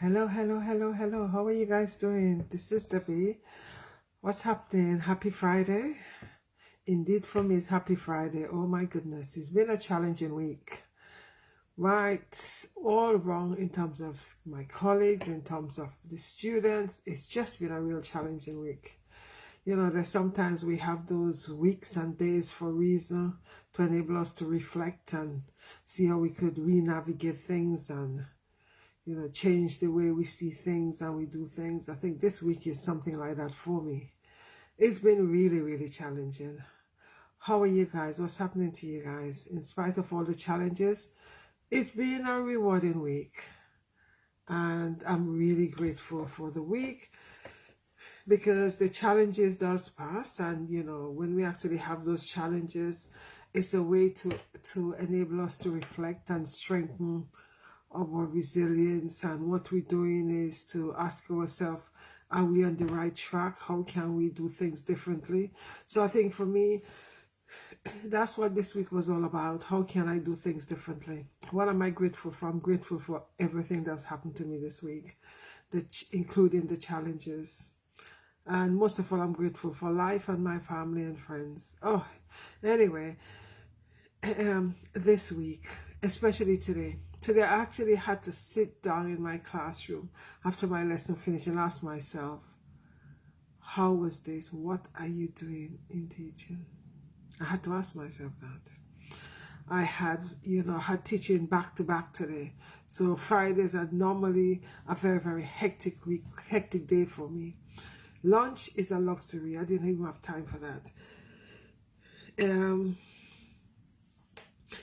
Hello, hello, hello, hello. How are you guys doing? This is Debbie. What's happening? Happy Friday. Indeed, for me, it's Happy Friday. Oh my goodness, it's been a challenging week. Right, all wrong in terms of my colleagues, in terms of the students. It's just been a real challenging week. You know, there's sometimes we have those weeks and days for reason to enable us to reflect and see how we could re-navigate things and change the way we see things and we do things. I think this week is something like that for me. It's been really, really challenging. How are you guys? What's happening to you guys? In spite of all the challenges, it's been a rewarding week. And I'm really grateful for the week because the challenges does pass. And, when we actually have those challenges, it's a way to enable us to reflect and strengthen our resilience. And what we're doing is to ask ourselves, are we on the right track? How can we do things differently? So I think for me, that's what this week was all about. How can I do things differently? What am I grateful for? I'm grateful for everything that's happened to me this week, including the challenges. And most of all, I'm grateful for life and my family and friends. Oh, anyway, this week, especially today. Today, I actually had to sit down in my classroom after my lesson finished and ask myself, how was this? What are you doing in teaching? I had to ask myself that. I had teaching back to back today. So Fridays are normally a very, very hectic week, hectic day for me. Lunch is a luxury. I didn't even have time for that.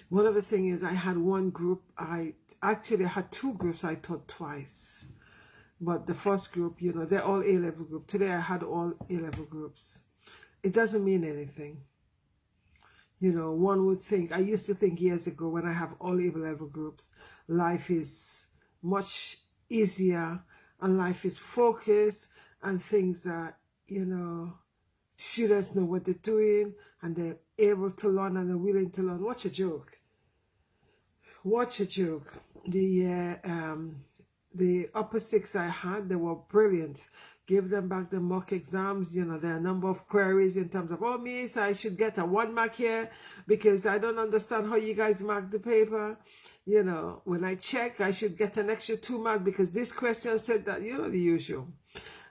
One of the things is I had one group, I actually had two groups I taught twice. But the first group, they're all A-level group. Today I had all A-level groups. It doesn't mean anything. One would think, I used to think years ago when I have all A-level groups, life is much easier and life is focused and things are, students know what they're doing and they're able to learn and they're willing to learn. Watch a joke. Watch a joke. The upper six I had, they were brilliant. Give them back the mock exams. There are a number of queries in terms of, oh, miss, I should get a 1 mark here because I don't understand how you guys mark the paper. When I check, I should get an extra 2 mark because this question said that, the usual.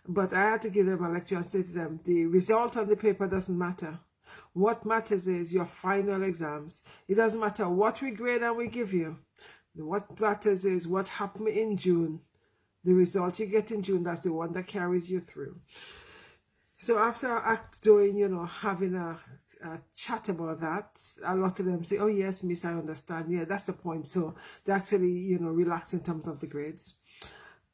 But I had to give them a lecture and say to them, the result on the paper doesn't matter. What matters is your final exams. It doesn't matter what we grade and we give you. What matters is what happened in June. The result you get in June, that's the one that carries you through. So after having a chat about that, a lot of them say, oh yes, miss, I understand. Yeah, that's the point. So they actually, relax in terms of the grades.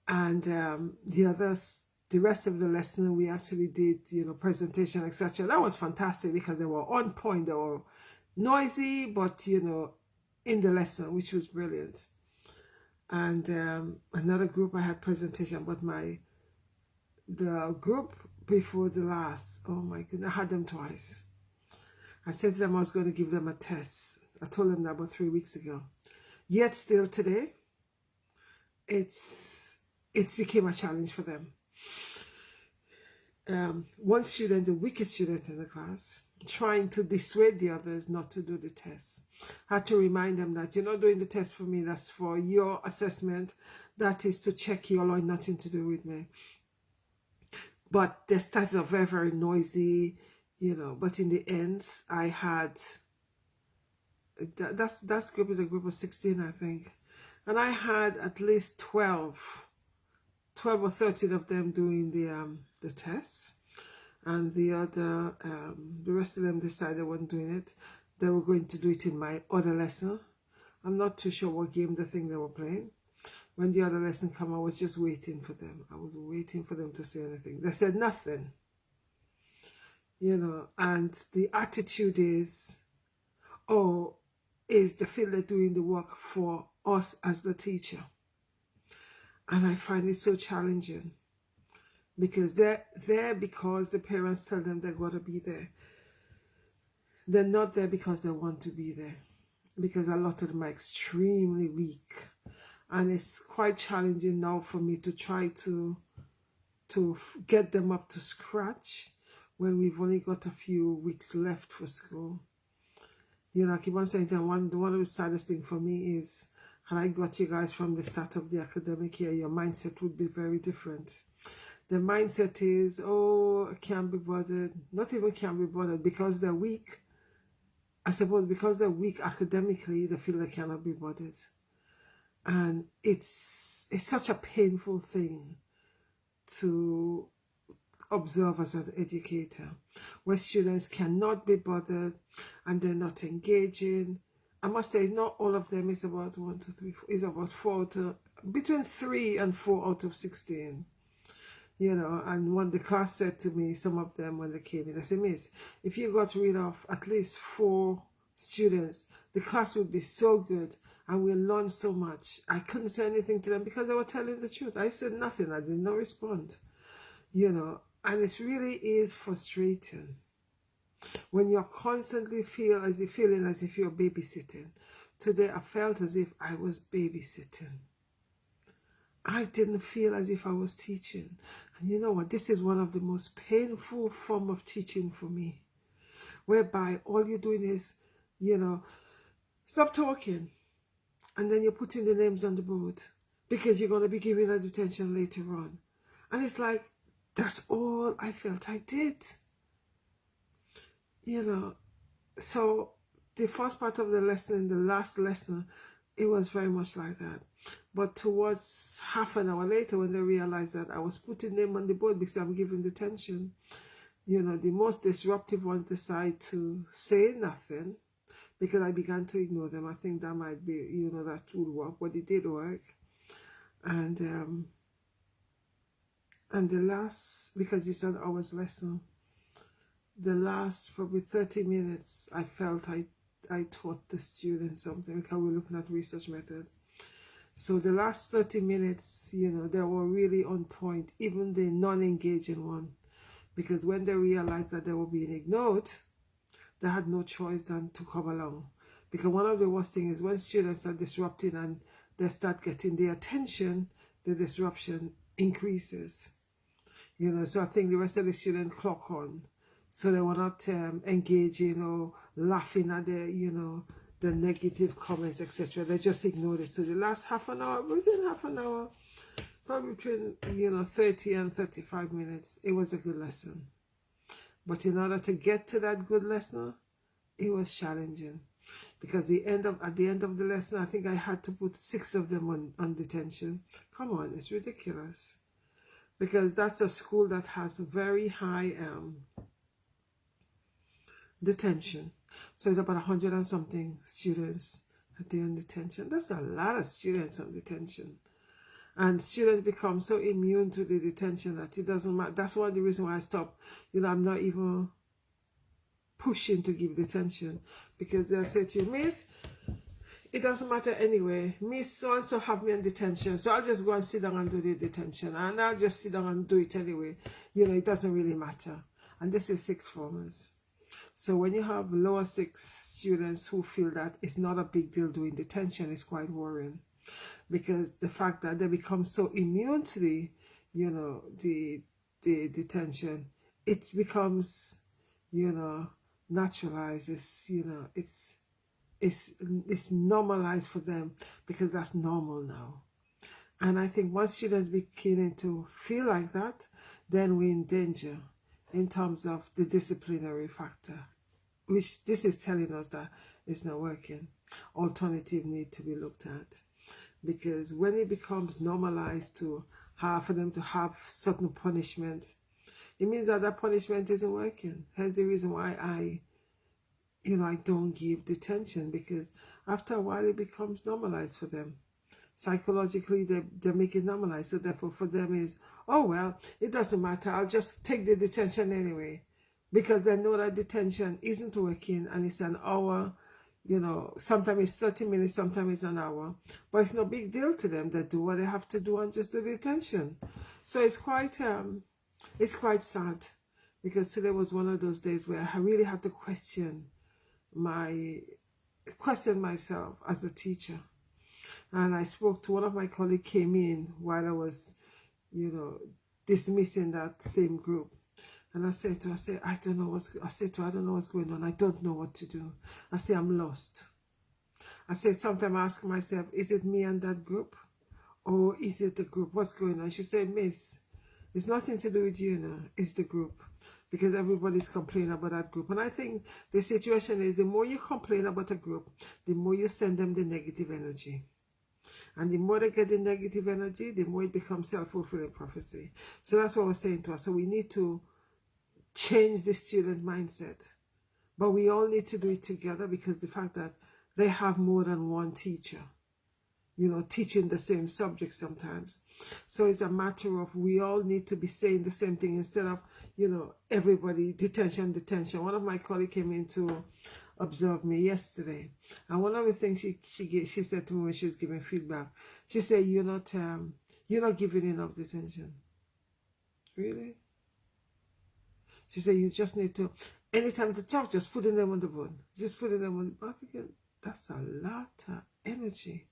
And the rest of the lesson, we actually did, presentation, etc. That was fantastic because they were on point. They were noisy, but, in the lesson, which was brilliant. And another group, I had presentation, but the group before the last, oh my goodness, I had them twice. I said to them I was going to give them a test. I told them that about 3 weeks ago. Yet still today, it became a challenge for them. One student, the weakest student in the class, trying to dissuade the others not to do the test. I had to remind them that you're not doing the test for me, that's for your assessment. That is to check your law, nothing to do with me. But they started off very, very noisy, but in the end, I had, that group is a group of 16, I think. And I had at least 12 or 13 of them doing the tests, and the rest of them decided they weren't doing it. They were going to do it in my other lesson. I'm not too sure what game they were playing. When the other lesson came, I was just waiting for them. I was waiting for them to say anything. They said nothing, and the attitude is, oh, is they feel they're doing the work for us as the teacher. And I find it so challenging because they're there because the parents tell them they've got to be there. They're not there because they want to be there, because a lot of them are extremely weak and it's quite challenging now for me to try to get them up to scratch when we've only got a few weeks left for school. You know, I keep on saying that one of the saddest things for me is, had I got you guys from the start of the academic year, your mindset would be very different. The mindset is, oh, I can't be bothered. Not even can't be bothered, because they're weak. I suppose because they're weak academically, they feel they cannot be bothered. And it's such a painful thing to observe as an educator, where students cannot be bothered and they're not engaging. I must say, not all of them is about 1, 2, 3, 4, is about 4 to between 3 and 4 out of 16. You know, and when the class said to me, some of them when they came in, they said, Miss, if you got rid of at least 4 students, the class would be so good and we'll learn so much. I couldn't say anything to them because they were telling the truth. I said nothing. I did not respond. You know, and it really is frustrating when you're constantly feeling as if you're babysitting. Today I felt as if I was babysitting. I didn't feel as if I was teaching. And you know what? This is one of the most painful form of teaching for me, whereby all you're doing is, you know, stop talking, and then you're putting the names on the board because you're going to be giving a detention later on. And it's like, that's all I felt I did. You know, so the first part of the lesson, the last lesson, it was very much like that. But towards half an hour later, when they realized that I was putting them on the board because I'm giving detention, you know, the most disruptive ones decide to say nothing because I began to ignore them. I think that might be, you know, that would work, but it did work. And the last, because it's an hour's lesson, the last probably 30 minutes, I felt I taught the students something because we're looking at research method. So the last 30 minutes, you know, they were really on point, even the non-engaging one, because when they realized that they were being ignored, they had no choice than to come along. Because one of the worst things is when students are disrupting and they start getting the attention, the disruption increases. You know, so I think the rest of the students clock on. So they were not engaging or laughing at the, you know, the negative comments, etc. They just ignored it. So the last half an hour, within half an hour, probably between, you know, 30 and 35 minutes, it was a good lesson. But in order to get to that good lesson, it was challenging. Because at the end of the lesson, I think I had to put 6 of them on detention. Come on, it's ridiculous. Because that's a school that has a very high detention. So it's about 100 and something students that they're on detention. That's a lot of students on detention. And students become so immune to the detention that it doesn't matter. That's one of the reasons why I stopped. You know, I'm not even pushing to give detention. Because they'll say to you, Miss, it doesn't matter anyway. Miss so-and-so have me on detention. So I'll just go and sit down and do the detention. And I'll just sit down and do it anyway. You know, it doesn't really matter. And this is sixth formers. So when you have lower 6 students who feel that it's not a big deal doing detention, is quite worrying. Because the fact that they become so immune to the, you know, the detention, it becomes, you know, naturalized. It's, you know, it's normalized for them because that's normal now. And I think once students beginning to feel like that, then we're in danger in terms of the disciplinary factor, which this is telling us that it's not working. Alternative need to be looked at. Because when it becomes normalized to for them to have certain punishment, it means that that punishment isn't working. Hence the reason why I don't give detention, because after a while it becomes normalized for them. Psychologically, they make it normalized. So therefore for them is, oh well, it doesn't matter, I'll just take the detention anyway. Because they know that detention isn't working and it's an hour, you know, sometimes it's 30 minutes, sometimes it's an hour. But it's no big deal to them. They do what they have to do and just do detention. So it's quite sad, because today was one of those days where I really had to question myself as a teacher. And I spoke to one of my colleagues, came in while I was, dismissing that same group. And I said to her, I don't know I don't know what's going on. I don't know what to do. I said, I'm lost. I said, sometimes I ask myself, is it me and that group? Or is it the group? What's going on? She said, Miss, it's nothing to do with you now. It's the group. Because everybody's complaining about that group. And I think the situation is the more you complain about a group, the more you send them the negative energy. And the more they get the negative energy, the more it becomes self-fulfilling prophecy. So that's what I was saying to us. So we need to change the student mindset. But we all need to do it together, because the fact that they have more than one teacher, teaching the same subject sometimes. So it's a matter of we all need to be saying the same thing instead of, everybody detention. One of my colleagues came in to observe me yesterday, and one of the things she said to me when she was giving feedback, she said, you're not giving enough detention. Really? She said, you just need to, anytime to talk, just putting them on the board. Just putting them on the board. I think that's a lot of energy.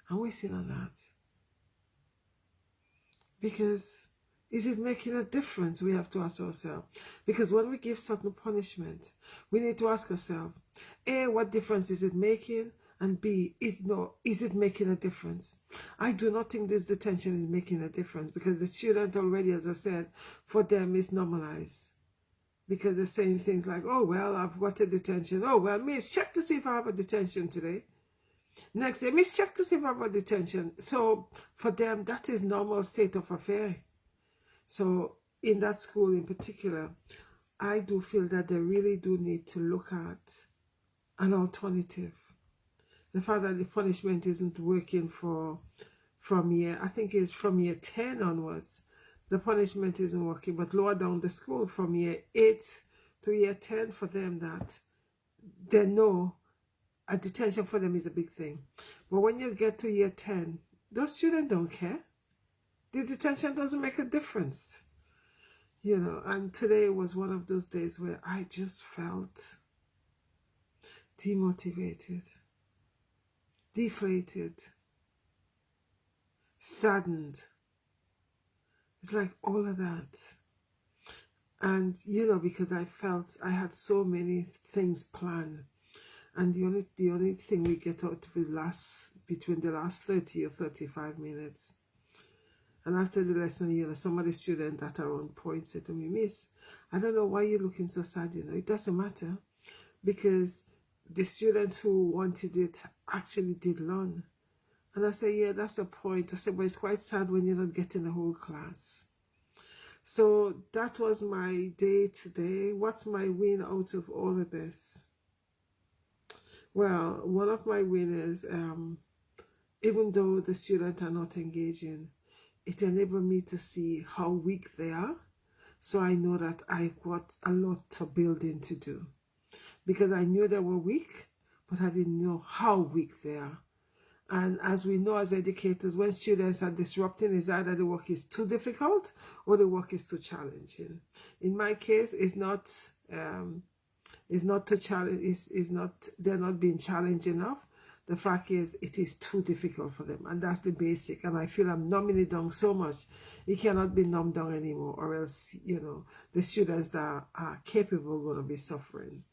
I'm wasting on that. Because is it making a difference? We have to ask ourselves. Because when we give certain punishment, we need to ask ourselves, A, what difference is it making? And B, is it making a difference? I do not think this detention is making a difference, because the student already, as I said, for them is normalized. Because they're saying things like, oh, well, I've got a detention. Oh, well, miss, check to see if I have a detention today. Next day, miss, check to see if I have a detention. So for them, that is normal state of affair. So in that school in particular, I do feel that they really do need to look at an alternative. The fact that the punishment isn't working from year, I think it's from year 10 onwards. The punishment isn't working, but lower down the school from year 8 to year 10, for them, that they know a detention for them is a big thing. But when you get to year 10, those students don't care. The detention doesn't make a difference. And today was one of those days where I just felt demotivated, deflated, saddened. It's like all of that. And, because I felt I had so many things planned. And the only thing we get out of it between the last 30 or 35 minutes. And after the lesson, some of the students at our own point said to me, Miss, I don't know why you're looking so sad. It doesn't matter, because the students who wanted it actually did learn. And I said, yeah, that's a point. I said, but it's quite sad when you're not getting the whole class. So that was my day today. What's my win out of all of this? Well, one of my wins is, even though the students are not engaging, it enabled me to see how weak they are. So I know that I've got a lot of building to do. Because I knew they were weak, but I didn't know how weak they are. And as we know as educators, when students are disrupting, it's either the work is too difficult or the work is too challenging. In my case, it's not too challenge. They're not being challenged enough. The fact is, it is too difficult for them, and that's the basic. And I feel I'm numbing it down so much, it cannot be numbed down anymore, or else the students that are capable are going to be suffering.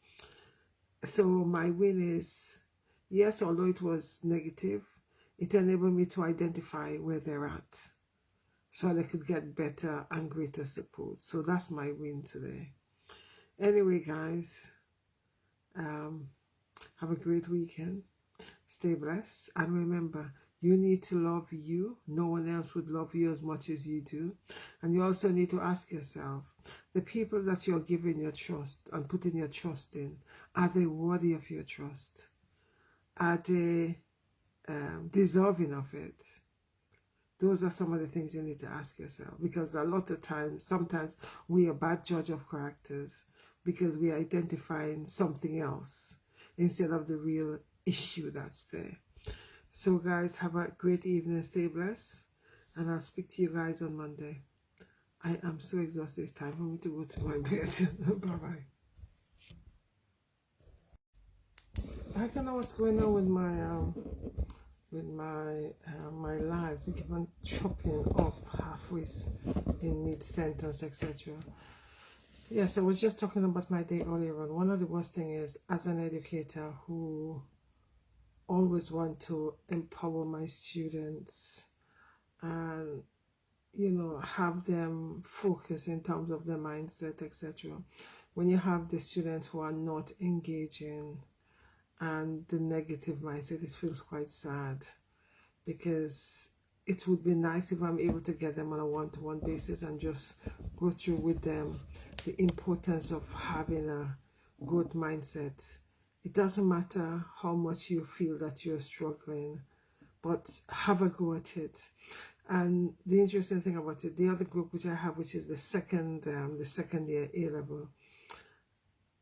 So my win is, yes, although it was negative, it enabled me to identify where they're at, so they could get better and greater support. So that's my win today. Anyway, guys, have a great weekend. Stay blessed. And remember, you need to love you. No one else would love you as much as you do. And you also need to ask yourself, the people that you're giving your trust and putting your trust in, are they worthy of your trust? Are they deserving of it? Those are some of the things you need to ask yourself, because a lot of times, sometimes we are bad judge of characters because we are identifying something else instead of the real issue that's there. So guys, have a great evening, stay blessed, and I'll speak to you guys on Monday. I am so exhausted. It's time for me to go to my bed. Bye-bye. I don't know what's going on with my with my my life. They keep on chopping up halfway in mid sentence, etc. Yes, I was just talking about my day earlier on. One of the worst thing is, as an educator who always want to empower my students and have them focus in terms of their mindset, etc. When you have the students who are not engaging and the negative mindset, it feels quite sad, because it would be nice if I'm able to get them on a one-to-one basis and just go through with them the importance of having a good mindset. It doesn't matter how much you feel that you're struggling, but have a go at it. And the interesting thing about it, the other group which I have, which is the second year A level,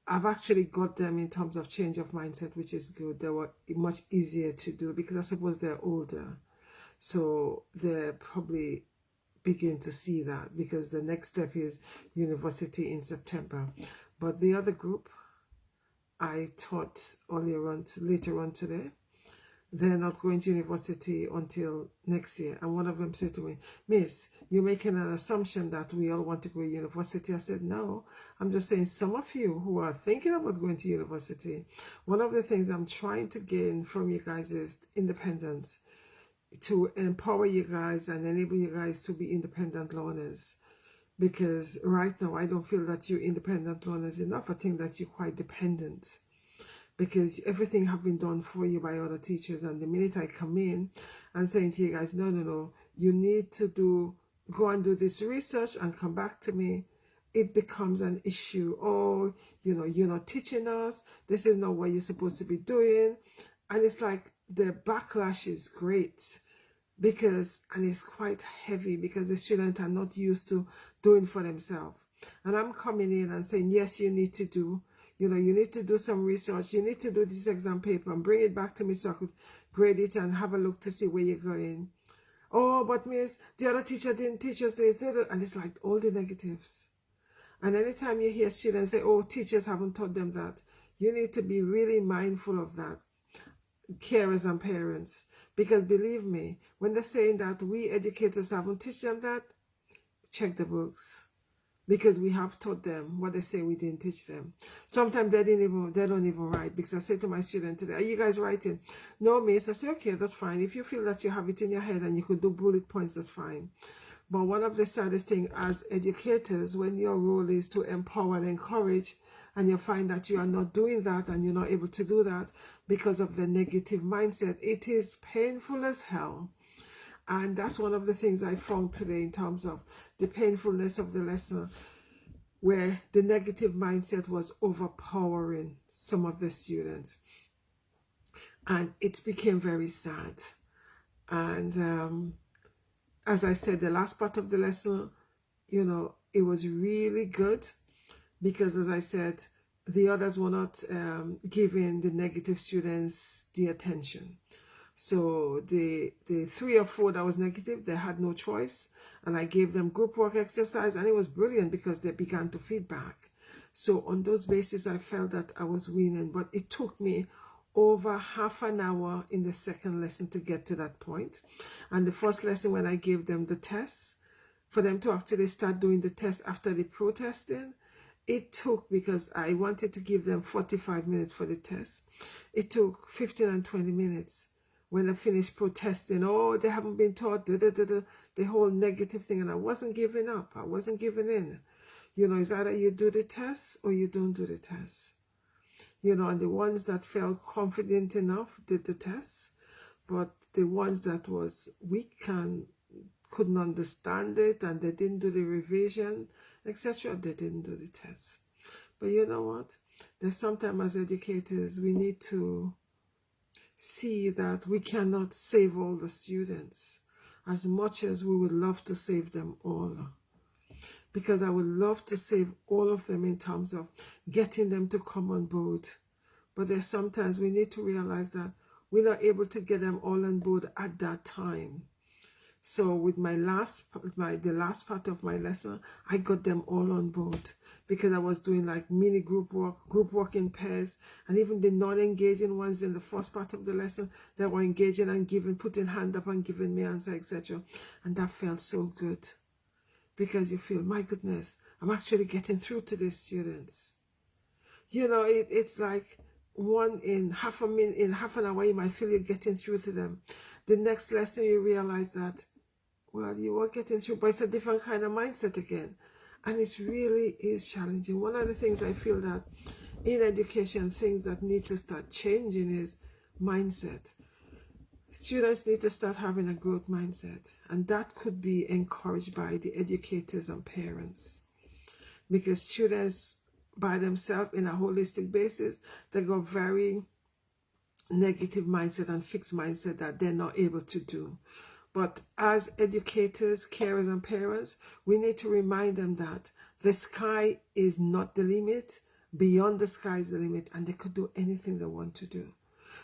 I've actually got them in terms of change of mindset, which is good. They were much easier to do because I suppose they're older. So they're probably begin to see that, because the next step is university in September. But the other group I taught later on today, they're not going to university until next year. And one of them said to me, "Miss, you're making an assumption that we all want to go to university." I said, "No, I'm just saying some of you who are thinking about going to university, one of the things I'm trying to gain from you guys is independence, to empower you guys and enable you guys to be independent learners. Because right now, I don't feel that you're independent learners enough. I think that you're quite dependent, because everything have been done for you by other teachers. And the minute I come in and saying to you guys, no, you need to go and do this research and come back to me, it becomes an issue. Oh, you're not teaching us. This is not what you're supposed to be doing. And it's like the backlash is great, and it's quite heavy, because the students are not used to doing for themselves. And I'm coming in and saying, yes, you need to do, you need to do some research. You need to do this exam paper and bring it back to me so I could grade it and have a look to see where you're going. Oh, but miss, the other teacher didn't teach us this. And it's like all the negatives. And anytime you hear students say, oh, teachers haven't taught them that, you need to be really mindful of that, carers and parents. Because believe me, when they're saying that we educators haven't taught them that, check the books. Because we have taught them what they say we didn't teach them. Sometimes they don't even write. Because I say to my student today, "Are you guys writing?" "No, miss." I say, "Okay, that's fine. If you feel that you have it in your head and you could do bullet points, that's fine." But one of the saddest things as educators, when your role is to empower and encourage, and you find that you are not doing that and you're not able to do that because of the negative mindset, it is painful as hell. And that's one of the things I found today in terms of the painfulness of the lesson, where the negative mindset was overpowering some of the students. And it became very sad. And as I said, the last part of the lesson, it was really good, because as I said, the others were not giving the negative students the attention. So the 3 or 4 that was negative, they had no choice. And I gave them group work exercise, and it was brilliant because they began to feedback. So on those bases, I felt that I was winning. But it took me over half an hour in the second lesson to get to that point. And the first lesson, when I gave them the test, for them to actually start doing the test after the protesting, it took, because I wanted to give them 45 minutes for the test, it took 15 and 20 minutes. When I finished protesting, oh, they haven't been taught, the whole negative thing. And I wasn't giving up. I wasn't giving in. It's either you do the test or you don't do the test. And the ones that felt confident enough did the test. But the ones that was weak and couldn't understand it, and they didn't do the revision, etc., they didn't do the test. But you know what? There's sometimes as educators, we need to see that we cannot save all the students, as much as we would love to save them all. Because I would love to save all of them in terms of getting them to come on board. But there's sometimes we need to realize that we're not able to get them all on board at that time. So with the last part of my lesson, I got them all on board because I was doing like mini group work in pairs, and even the non-engaging ones in the first part of the lesson, they were engaging and giving, putting hand up and giving me answer, etc. And that felt so good because you feel, my goodness, I'm actually getting through to these students. You know, it's like one in half a minute, in half an hour, you might feel you're getting through to them. The next lesson, you realize that, well, you are getting through, but it's a different kind of mindset again. And it really is challenging. One of the things I feel that in education, things that need to start changing is mindset. Students need to start having a growth mindset. And that could be encouraged by the educators and parents. Because students by themselves in a holistic basis, they got very negative mindset and fixed mindset that they're not able to do. But as educators, carers, and parents, we need to remind them that the sky is not the limit. Beyond the sky is the limit, and they could do anything they want to do.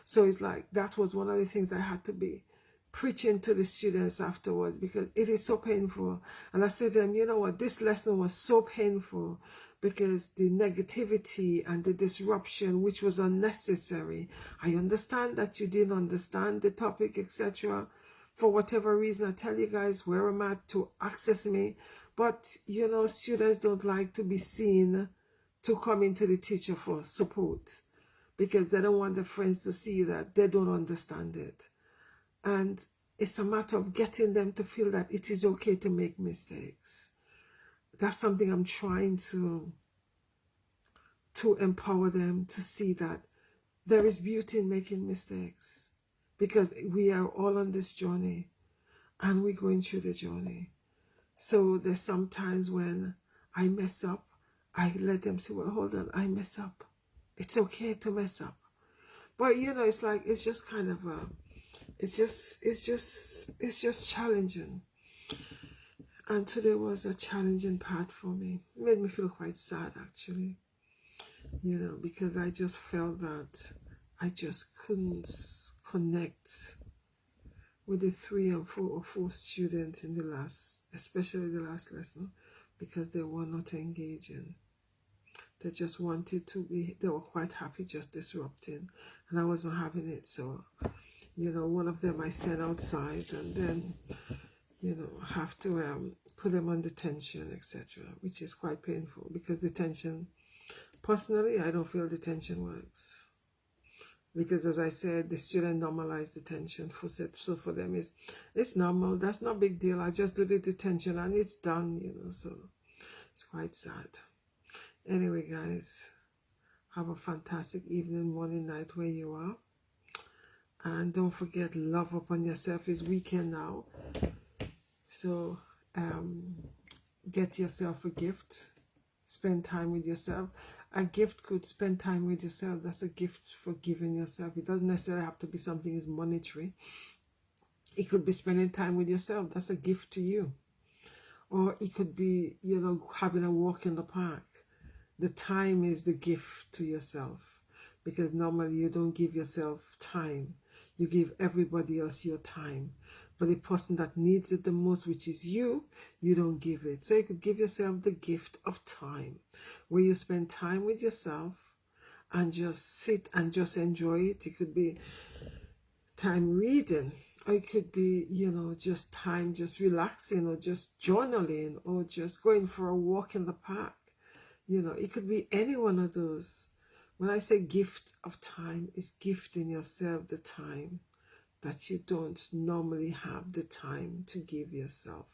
So it's like that was one of the things I had to be preaching to the students afterwards, because it is so painful. And I said to them, you know what, this lesson was so painful because the negativity and the disruption, which was unnecessary. I understand that you didn't understand the topic, etc. For whatever reason, I tell you guys where I'm at to access me. But, you know, students don't like to be seen to come into the teacher for support because they don't want their friends to see that they don't understand it. And it's a matter of getting them to feel that it is okay to make mistakes. That's something I'm trying to empower them to see, that there is beauty in making mistakes, because we are all on this journey and we're going through the journey. So there's sometimes when I mess up, I let them say, well, hold on, I mess up. It's okay to mess up. But you know, it's like, it's just kind of it's just challenging. And today was a challenging part for me. It made me feel quite sad, actually, you know, because I just felt that I just couldn't connect with the 3 or 4 students in the last, especially the last lesson, because they were not engaging. They just wanted to be, they were quite happy just disrupting, and I wasn't having it. So, you know, one of them I sent outside, and then, you know, have to put them on detention, etc., which is quite painful, because detention, personally, I don't feel detention works. Because as I said, the student normalized detention. So for them, it's normal. That's no big deal. I just do the detention and it's done, you know. So it's quite sad. Anyway, guys, have a fantastic evening, morning, night where you are. And don't forget, love upon yourself. It's weekend now. So get yourself a gift. Spend time with yourself. A gift could spend time with yourself. That's a gift for giving yourself. It doesn't necessarily have to be something is monetary. It could be spending time with yourself. That's a gift to you. Or it could be, you know, having a walk in the park. The time is the gift to yourself, because normally you don't give yourself time. You give everybody else your time. But the person that needs it the most, which is you, you don't give it. So you could give yourself the gift of time, where you spend time with yourself and just sit and just enjoy it. It could be time reading, or it could be, you know, just time just relaxing, or just journaling, or just going for a walk in the park. You know, it could be any one of those. When I say gift of time, it's gifting yourself the time that you don't normally have the time to give yourself.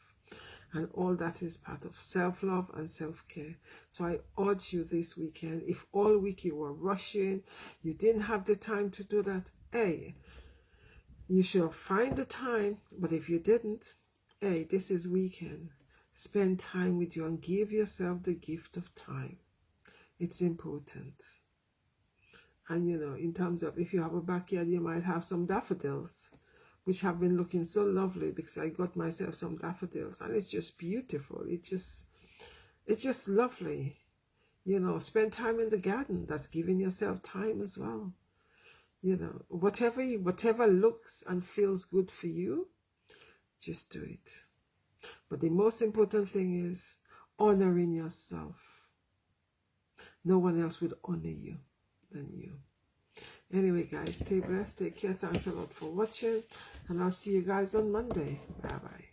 And all that is part of self-love and self-care. So I urge you this weekend, if all week you were rushing, you didn't have the time to do that, hey, you should find the time. But if you didn't, hey, this is weekend. Spend time with you and give yourself the gift of time. It's important. And, you know, in terms of, if you have a backyard, you might have some daffodils, which have been looking so lovely, because I got myself some daffodils, and it's just beautiful. It's just lovely. You know, spend time in the garden. That's giving yourself time as well. You know, whatever looks and feels good for you, Just do it. But the most important thing is honoring yourself. No one else would honor you than you. Anyway, guys, stay blessed. Take care. Thanks a lot for watching. And I'll see you guys on Monday. Bye-bye.